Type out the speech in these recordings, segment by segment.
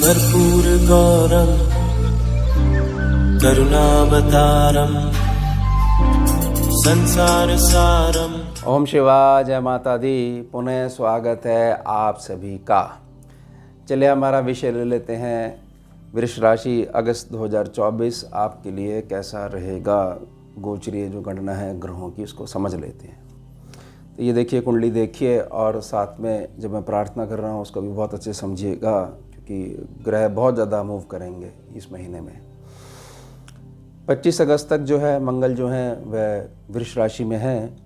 कर्पूरगौरं करुणावतारं संसारसारं। ओम शिवाय, जय माता दी। पुनः स्वागत है आप सभी का। चलिए हमारा विषय ले लेते हैं। वृष राशि अगस्त 2024 आपके लिए कैसा रहेगा। गोचरीय जो गणना है ग्रहों की, उसको समझ लेते हैं। तो ये देखिए, कुंडली देखिए और साथ में जब मैं प्रार्थना कर रहा हूँ उसको भी बहुत अच्छे समझिएगा, क्योंकि ग्रह बहुत ज़्यादा मूव करेंगे इस महीने में। 25 अगस्त तक जो है मंगल जो है वह वृष राशि में है।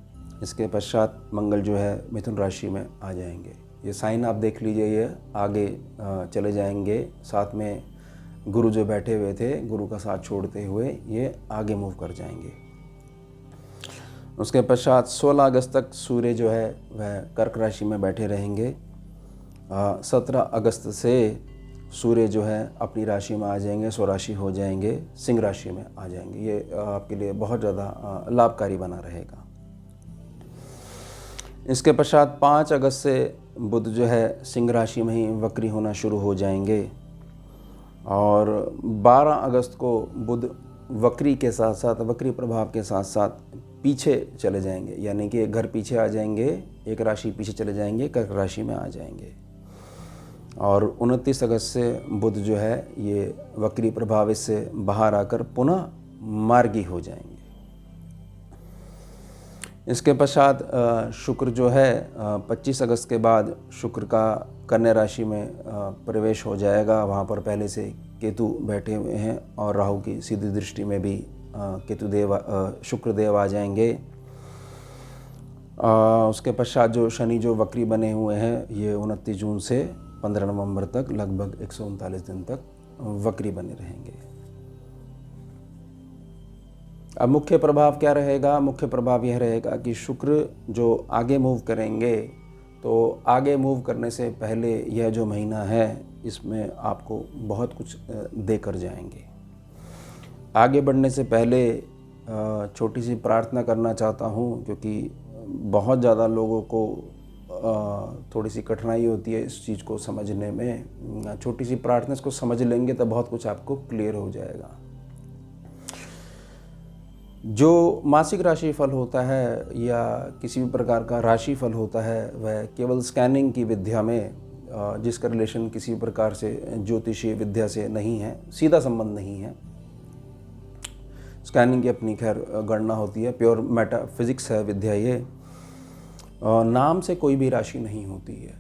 इसके पश्चात मंगल जो है मिथुन राशि में आ जाएंगे। ये साइन आप देख लीजिए, ये आगे चले जाएंगे। साथ में गुरु जो बैठे हुए थे, गुरु का साथ छोड़ते हुए ये आगे मूव कर जाएंगे। उसके पश्चात 16 अगस्त तक सूर्य जो है वह कर्क राशि में बैठे रहेंगे। 17 अगस्त से सूर्य जो है अपनी राशि में आ जाएंगे, स्वराशि हो जाएंगे, सिंह राशि में आ जाएंगे। ये आपके लिए बहुत ज़्यादा लाभकारी बना रहेगा। इसके पश्चात 5 अगस्त से बुध जो है सिंह राशि में ही वक्री होना शुरू हो जाएंगे और 12 अगस्त को बुध वक्री के साथ साथ, वक्री प्रभाव के साथ साथ पीछे चले जाएंगे, यानी कि घर पीछे आ जाएंगे, एक राशि पीछे चले जाएंगे, कर्क राशि में आ जाएंगे। और 29 अगस्त से बुध जो है ये वक्री प्रभाव से बाहर आकर पुनः मार्गी हो जाएंगे। इसके पश्चात शुक्र जो है 25 अगस्त के बाद शुक्र का कन्या राशि में प्रवेश हो जाएगा। वहाँ पर पहले से केतु बैठे हुए हैं और राहु की सीधी दृष्टि में भी शुक्र देव आ जाएंगे। उसके पश्चात जो शनि जो वक्री बने हुए हैं, ये 29 जून से 15 नवंबर तक लगभग 139 दिन तक वक्री बने रहेंगे। अब मुख्य प्रभाव क्या रहेगा? मुख्य प्रभाव यह रहेगा कि शुक्र जो आगे मूव करेंगे, तो आगे मूव करने से पहले यह जो महीना है इसमें आपको बहुत कुछ देकर जाएंगे। आगे बढ़ने से पहले छोटी सी प्रार्थना करना चाहता हूँ, क्योंकि बहुत ज़्यादा लोगों को थोड़ी सी कठिनाई होती है इस चीज़ को समझने में। छोटी सी प्रार्थना, इसको समझ लेंगे तो बहुत कुछ आपको क्लियर हो जाएगा। जो मासिक राशि फल होता है या किसी भी प्रकार का राशि फल होता है, वह केवल स्कैनिंग की विद्या में, जिसका रिलेशन किसी प्रकार से ज्योतिषीय विद्या से नहीं है, सीधा संबंध नहीं है। स्कैनिंग की अपनी खैर गणना होती है, प्योर मेटाफिजिक्स है विद्या ये। नाम से कोई भी राशि नहीं होती है।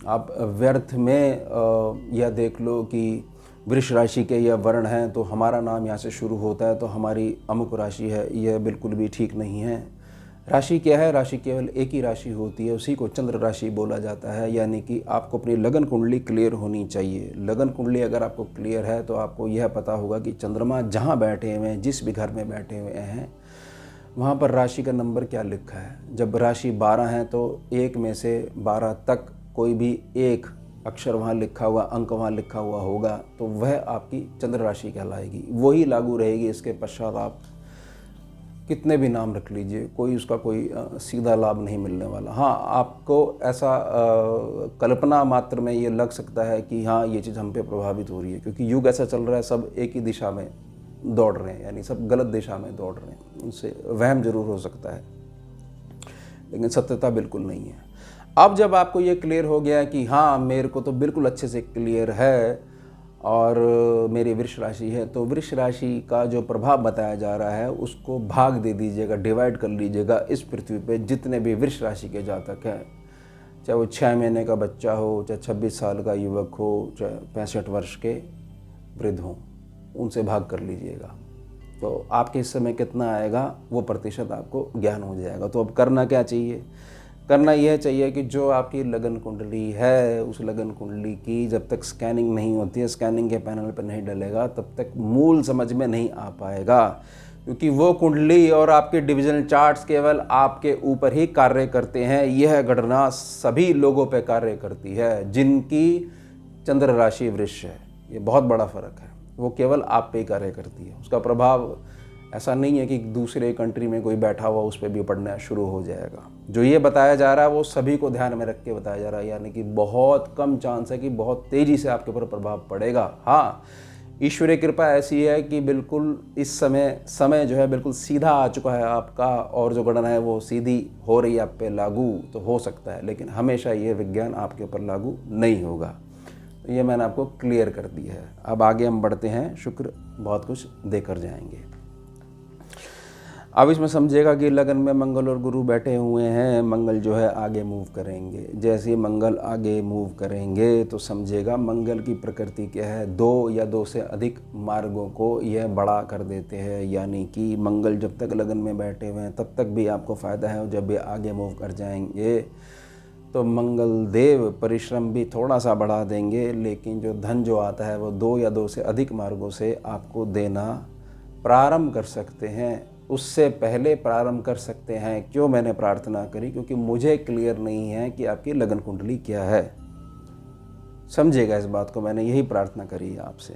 आप व्यर्थ में यह देख लो कि वृष राशि के यह वर्ण हैं तो हमारा नाम यहाँ से शुरू होता है तो हमारी अमुक राशि है, यह बिल्कुल भी ठीक नहीं है। राशि क्या है? राशि केवल एक ही राशि होती है, उसी को चंद्र राशि बोला जाता है। यानी कि आपको अपनी लगन कुंडली क्लियर होनी चाहिए। लगन कुंडली अगर आपको क्लियर है तो आपको यह पता होगा कि चंद्रमा जहाँ बैठे हुए हैं, जिस भी घर में बैठे हुए हैं, वहाँ पर राशि का नंबर क्या लिखा है। जब राशि 12 है तो 1 में से 12 तक कोई भी एक अक्षर वहाँ लिखा हुआ, अंक वहाँ लिखा हुआ होगा तो वह आपकी चंद्र राशि कहलाएगी, वही लागू रहेगी। इसके पश्चात आप कितने भी नाम रख लीजिए, कोई उसका कोई सीधा लाभ नहीं मिलने वाला। हाँ, आपको ऐसा कल्पना मात्र में ये लग सकता है कि हाँ ये चीज़ हम पे प्रभावित हो रही है, क्योंकि युग ऐसा चल रहा है, सब एक ही दिशा में दौड़ रहे हैं, यानी सब गलत दिशा में दौड़ रहे हैं। उनसे वहम जरूर हो सकता है, लेकिन सत्यता बिल्कुल नहीं है। अब जब आपको ये क्लियर हो गया कि हाँ मेरे को तो बिल्कुल अच्छे से क्लियर है और मेरी वृष राशि है, तो वृष राशि का जो प्रभाव बताया जा रहा है उसको भाग दे दीजिएगा, डिवाइड कर लीजिएगा। इस पृथ्वी पे जितने भी वृष राशि के जातक हैं, चाहे वो 6 महीने का बच्चा हो, चाहे 26 साल का युवक हो, चाहे 65 वर्ष के वृद्ध हों, उनसे भाग कर लीजिएगा। तो आपके हिस्से में कितना आएगा वो प्रतिशत आपको ज्ञान हो जाएगा। तो अब करना क्या चाहिए? करना यह चाहिए कि जो आपकी लगन कुंडली है, उस लगन कुंडली की जब तक स्कैनिंग नहीं होती है, स्कैनिंग के पैनल पर नहीं डलेगा, तब तक मूल समझ में नहीं आ पाएगा। क्योंकि वो कुंडली और आपके डिविजनल चार्ट्स केवल आपके ऊपर ही कार्य करते हैं। यह गणना सभी लोगों पे कार्य करती है जिनकी चंद्र राशि वृष है। ये बहुत बड़ा फर्क है। वो केवल आप पे ही कार्य करती है, उसका प्रभाव ऐसा नहीं है कि दूसरे कंट्री में कोई बैठा हुआ उस पर भी पढ़ना शुरू हो जाएगा। जो ये बताया जा रहा है वो सभी को ध्यान में रख के बताया जा रहा है, यानी कि बहुत कम चांस है कि बहुत तेज़ी से आपके ऊपर प्रभाव पड़ेगा। हाँ, ईश्वरीय कृपा ऐसी है कि बिल्कुल इस समय जो है बिल्कुल सीधा आ चुका है आपका, और जो गणना है वो सीधी हो रही है आप पे लागू, तो हो सकता है, लेकिन हमेशा ये विज्ञान आपके ऊपर लागू नहीं होगा। तो ये मैंने आपको क्लियर कर दिया है। अब आगे हम बढ़ते हैं, शुक्र बहुत कुछ देकर जाएंगे। अब इसमें समझिएगा कि लगन में मंगल और गुरु बैठे हुए हैं। मंगल जो है आगे मूव करेंगे। जैसे ही मंगल आगे मूव करेंगे तो समझिएगा मंगल की प्रकृति क्या है, 2 या 2 से अधिक मार्गों को यह बड़ा कर देते हैं। यानी कि मंगल जब तक लगन में बैठे हुए हैं तब तक भी आपको फ़ायदा है, और जब ये आगे मूव कर जाएंगे तो मंगल देव परिश्रम भी थोड़ा सा बढ़ा देंगे, लेकिन जो धन जो आता है वो 2 या 2 से अधिक मार्गों से आपको देना प्रारंभ कर सकते हैं। उससे पहले प्रारंभ कर सकते हैं। क्यों मैंने प्रार्थना करी? क्योंकि मुझे क्लियर नहीं है कि आपकी लगन कुंडली क्या है। समझिएगा इस बात को, मैंने यही प्रार्थना करी है आपसे।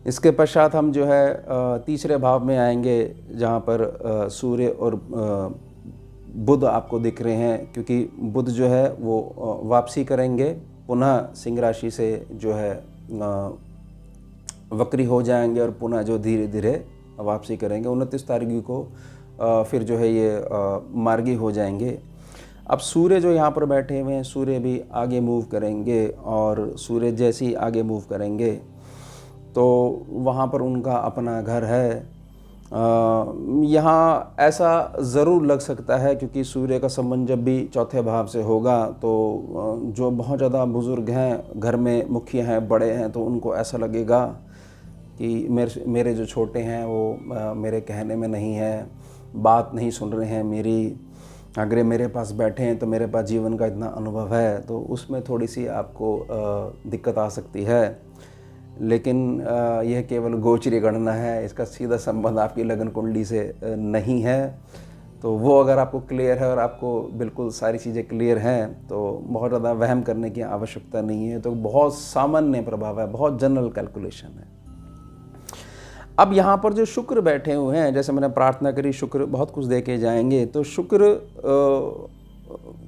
इसके पश्चात हम जो है तीसरे भाव में आएंगे, जहाँ पर सूर्य और बुध आपको दिख रहे हैं, क्योंकि बुध जो है वो वापसी करेंगे, पुनः सिंह राशि से जो है वक्री हो जाएंगे और पुनः जो धीरे धीरे वापसी करेंगे। 29 तारीख को फिर जो है ये मार्गी हो जाएंगे। अब सूर्य जो यहाँ पर बैठे हुए हैं, सूर्य भी आगे मूव करेंगे, और सूर्य जैसे ही आगे मूव करेंगे तो वहाँ पर उनका अपना घर है। यहाँ ऐसा ज़रूर लग सकता है, क्योंकि सूर्य का संबंध जब भी चौथे भाव से होगा तो जो बहुत ज़्यादा बुज़ुर्ग हैं, घर में मुखिया हैं, बड़े हैं, तो उनको ऐसा लगेगा कि मेरे जो छोटे हैं वो मेरे कहने में नहीं है, बात नहीं सुन रहे हैं मेरी। अगर मेरे पास बैठे हैं तो मेरे पास जीवन का इतना अनुभव है, तो उसमें थोड़ी सी आपको दिक्कत आ सकती है। लेकिन यह केवल गोचरी गणना है, इसका सीधा संबंध आपकी लगन कुंडली से नहीं है। तो वो अगर आपको क्लियर है और आपको बिल्कुल सारी चीज़ें क्लियर हैं तो बहुत ज़्यादा वहम करने की आवश्यकता नहीं है। तो बहुत सामान्य प्रभाव है, बहुत जनरल कैलकुलेशन है। अब यहाँ पर जो शुक्र बैठे हुए हैं, जैसे मैंने प्रार्थना करी शुक्र बहुत कुछ दे के जाएंगे, तो शुक्र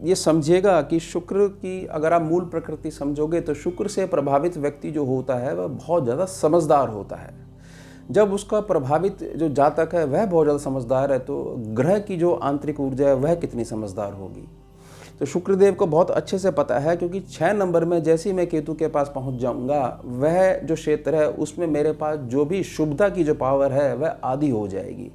ये समझिएगा कि शुक्र की अगर आप मूल प्रकृति समझोगे तो शुक्र से प्रभावित व्यक्ति जो होता है वह बहुत ज़्यादा समझदार होता है। जब उसका प्रभावित जो जातक है वह बहुत ज़्यादा समझदार है, तो ग्रह की जो आंतरिक ऊर्जा है वह कितनी समझदार होगी। तो शुक्रदेव को बहुत अच्छे से पता है, क्योंकि 6 नंबर में जैसे ही मैं केतु के पास पहुंच जाऊंगा, वह जो क्षेत्र है उसमें मेरे पास जो भी शुभता की जो पावर है वह आधी हो जाएगी।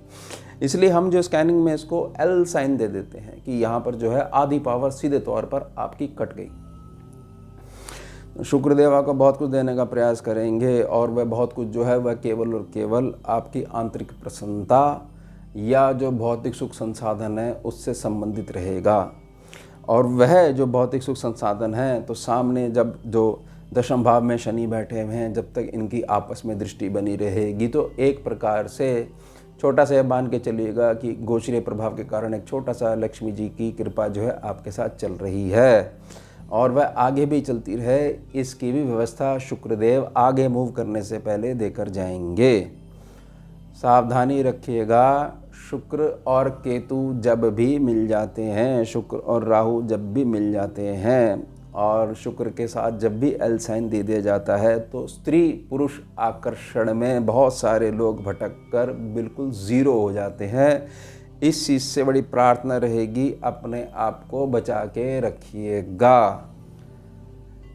इसलिए हम जो स्कैनिंग में इसको एल साइन दे देते हैं कि यहाँ पर जो है आधी पावर सीधे तौर पर आपकी कट गई। शुक्रदेव आपको बहुत कुछ देने का प्रयास करेंगे, और वह बहुत कुछ जो है वह केवल और केवल आपकी आंतरिक प्रसन्नता या जो भौतिक सुख संसाधन है उससे संबंधित रहेगा। और वह जो भौतिक सुख संसाधन है, तो सामने जब जो दशम भाव में शनि बैठे हुए हैं, जब तक इनकी आपस में दृष्टि बनी रहेगी, तो एक प्रकार से छोटा सा मान के चलिएगा कि गोचरीय प्रभाव के कारण एक छोटा सा लक्ष्मी जी की कृपा जो है आपके साथ चल रही है, और वह आगे भी चलती रहे, इसकी भी व्यवस्था शुक्रदेव आगे मूव करने से पहले देकर जाएंगे। सावधानी रखिएगा, शुक्र और केतु जब भी मिल जाते हैं, शुक्र और राहु जब भी मिल जाते हैं, और शुक्र के साथ जब भी एल साइन दे दिया जाता है, तो स्त्री पुरुष आकर्षण में बहुत सारे लोग भटक कर बिल्कुल ज़ीरो हो जाते हैं। इस चीज़ से बड़ी प्रार्थना रहेगी, अपने आप को बचा के रखिएगा।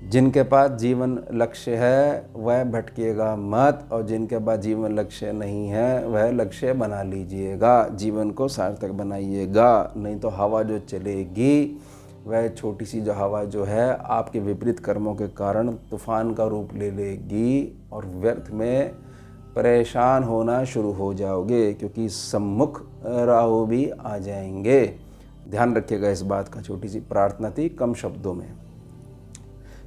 जिनके पास जीवन लक्ष्य है वह भटकिएगा मत, और जिनके पास जीवन लक्ष्य नहीं है वह लक्ष्य बना लीजिएगा, जीवन को सार्थक बनाइएगा। नहीं तो हवा जो चलेगी वह छोटी सी जो हवा जो है आपके विपरीत कर्मों के कारण तूफान का रूप ले लेगी, और व्यर्थ में परेशान होना शुरू हो जाओगे, क्योंकि सम्मुख राहु भी आ जाएंगे। ध्यान रखिएगा इस बात का। छोटी सी प्रार्थना थी, कम शब्दों में।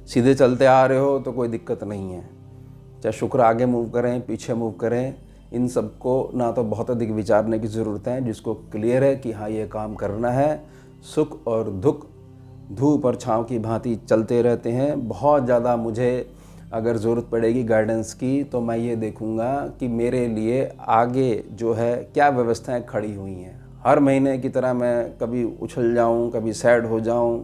सीधे चलते आ रहे हो तो कोई दिक्कत नहीं है, चाहे शुक्र आगे मूव करें पीछे मूव करें, इन सबको ना तो बहुत अधिक विचारने की ज़रूरत है। जिसको क्लियर है कि हाँ ये काम करना है, सुख और दुख धूप और छाँव की भांति चलते रहते हैं। बहुत ज़्यादा मुझे अगर ज़रूरत पड़ेगी गाइडेंस की तो मैं ये देखूंगा कि मेरे लिए आगे जो है क्या व्यवस्थाएं खड़ी हुई हैं। हर महीने की तरह मैं कभी उछल जाऊं, कभी सैड हो जाऊं,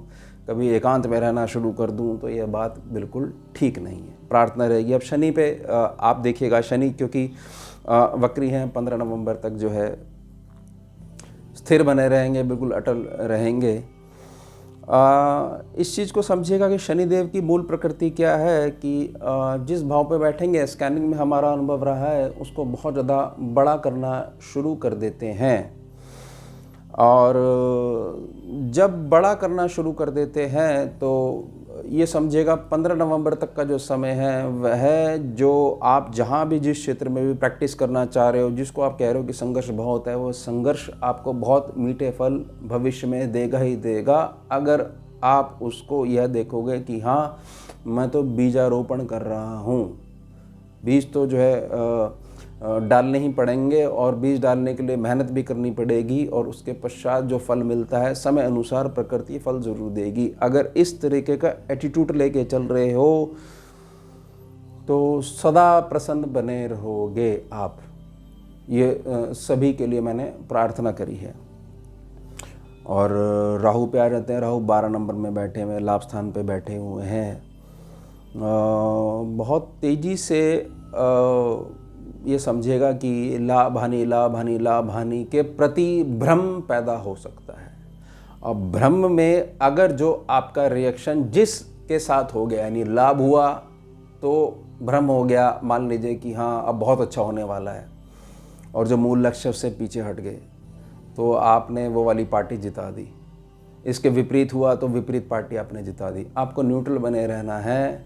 कभी एकांत में रहना शुरू कर दूं, तो यह बात बिल्कुल ठीक नहीं है। प्रार्थना रहेगी। अब शनि पे आप देखिएगा, शनि क्योंकि वक्री हैं, 15 नवंबर तक जो है स्थिर बने रहेंगे, बिल्कुल अटल रहेंगे। इस चीज़ को समझिएगा कि शनिदेव की मूल प्रकृति क्या है कि जिस भाव पे बैठेंगे, स्कैनिंग में हमारा अनुभव रहा है, उसको बहुत ज़्यादा बड़ा करना शुरू कर देते हैं। और जब बड़ा करना शुरू कर देते हैं तो ये समझिएगा 15 नवंबर तक का जो समय है वह जो आप जहाँ भी जिस क्षेत्र में भी प्रैक्टिस करना चाह रहे हो, जिसको आप कह रहे हो कि संघर्ष बहुत है, वो संघर्ष आपको बहुत मीठे फल भविष्य में देगा ही देगा, अगर आप उसको यह देखोगे कि हाँ मैं तो बीजारोपण कर रहा हूँ। बीज तो जो है डालने ही पड़ेंगे और बीज डालने के लिए मेहनत भी करनी पड़ेगी और उसके पश्चात जो फल मिलता है समय अनुसार प्रकृति फल जरूर देगी। अगर इस तरीके का एटीट्यूड लेके चल रहे हो तो सदा प्रसन्न बने रहोगे आप। ये सभी के लिए मैंने प्रार्थना करी है। और राहु पे आ जाते हैं। राहु 12 नंबर में बैठे हुए, लाभ स्थान पे बैठे हुए हैं। बहुत तेज़ी से ये समझिएगा कि लाभ हानि लाभ हानि लाभ हानि के प्रति भ्रम पैदा हो सकता है। और भ्रम में अगर जो आपका रिएक्शन जिसके साथ हो गया, यानी लाभ हुआ तो भ्रम हो गया, मान लीजिए कि हाँ अब बहुत अच्छा होने वाला है, और जो मूल लक्ष्य से पीछे हट गए तो आपने वो वाली पार्टी जिता दी। इसके विपरीत हुआ तो विपरीत पार्टी आपने जिता दी। आपको न्यूट्रल बने रहना है।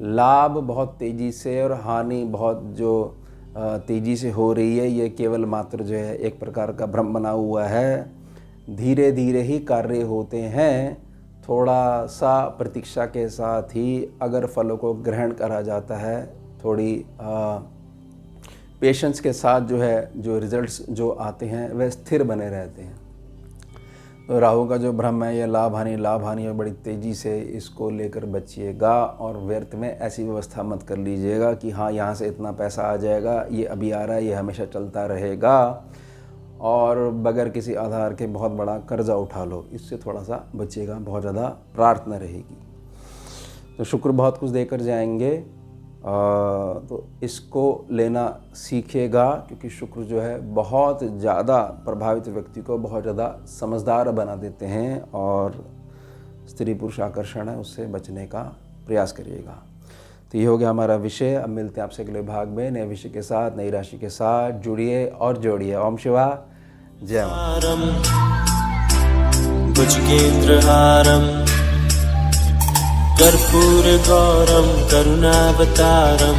लाभ बहुत तेज़ी से और हानि बहुत जो तेज़ी से हो रही है, ये केवल मात्र जो है एक प्रकार का भ्रम बना हुआ है। धीरे धीरे ही कार्य होते हैं। थोड़ा सा प्रतीक्षा के साथ ही अगर फलों को ग्रहण करा जाता है, थोड़ी पेशेंस के साथ जो है जो रिजल्ट्स जो आते हैं वह स्थिर बने रहते हैं। तो राहु का जो भ्रम है, यह लाभ हानि और बड़ी तेज़ी से इसको लेकर बचिएगा और व्यर्थ में ऐसी व्यवस्था मत कर लीजिएगा कि हाँ यहाँ से इतना पैसा आ जाएगा, ये अभी आ रहा है, ये हमेशा चलता रहेगा, और बगैर किसी आधार के बहुत बड़ा कर्जा उठा लो। इससे थोड़ा सा बचिएगा, बहुत ज़्यादा प्रार्थना रहेगी। तो शुक्र बहुत कुछ देकर जाएंगे, तो इसको लेना सीखेगा, क्योंकि शुक्र जो है बहुत ज़्यादा प्रभावित व्यक्ति को बहुत ज़्यादा समझदार बना देते हैं, और स्त्री पुरुष आकर्षण है उससे बचने का प्रयास करिएगा। तो ये हो गया हमारा विषय। अब मिलते हैं आपसे अगले भाग में नए विषय के साथ, नई राशि के साथ। जुड़िए और जोड़िए। ओम शिवा जय मां। भुजगेन्द्रहारम् कर्पूरगौरं करुणावतारं